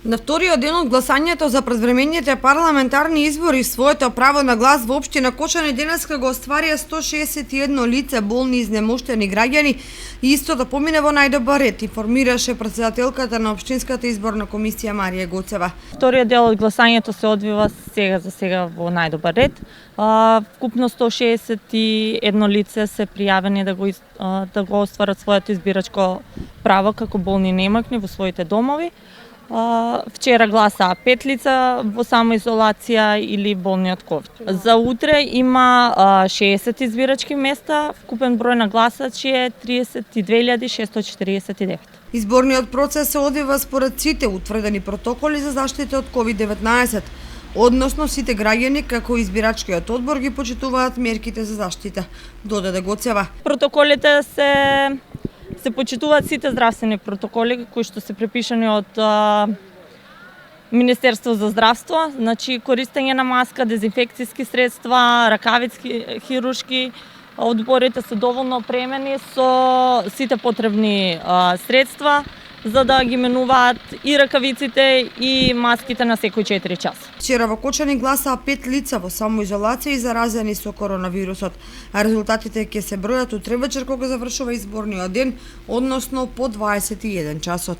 На вториот ден од гласањето за предвремените парламентарни избори, своето право на глас во општина Кочани денеска го остварија 161 лице болни и изнемоштени граѓани и истото помине во најдобар ред, информираше претседателката на општинската изборна комисија Марија Гоцева. Вториот дел од гласањето се одвива сега во најдобар ред. Вкупно 161 лице се пријавени да го остварат своето избирачко право како болни и немакни во своите домови. Вчера гласаа 5 лица во самоизолација или болни од ковид. За утре има 60 избирачки места, вкупен број на гласачи е 32.649. Изборниот процес се одвива според сите утврдени протоколи за заштита од COVID-19, односно сите граѓани како избирачкиот одбор ги почитуваат мерките за заштита, додаде Гоцева. Протоколите се почитуваат сите здравствени протоколи кои што се препишани од Министерство за здравство, значи користење на маска, дезинфекцијски средства, ракавици хируршки. Одборите се доволно опремени со сите потребни средства за да ги менуваат и ракавиците и маските на секој 4 часа. Вчера во Кочани гласаа 5 лица во самоизолација и заразени со коронавирусот, а резултатите ќе се бројат утре вечер кога завршува изборниот ден, односно по 21 часот.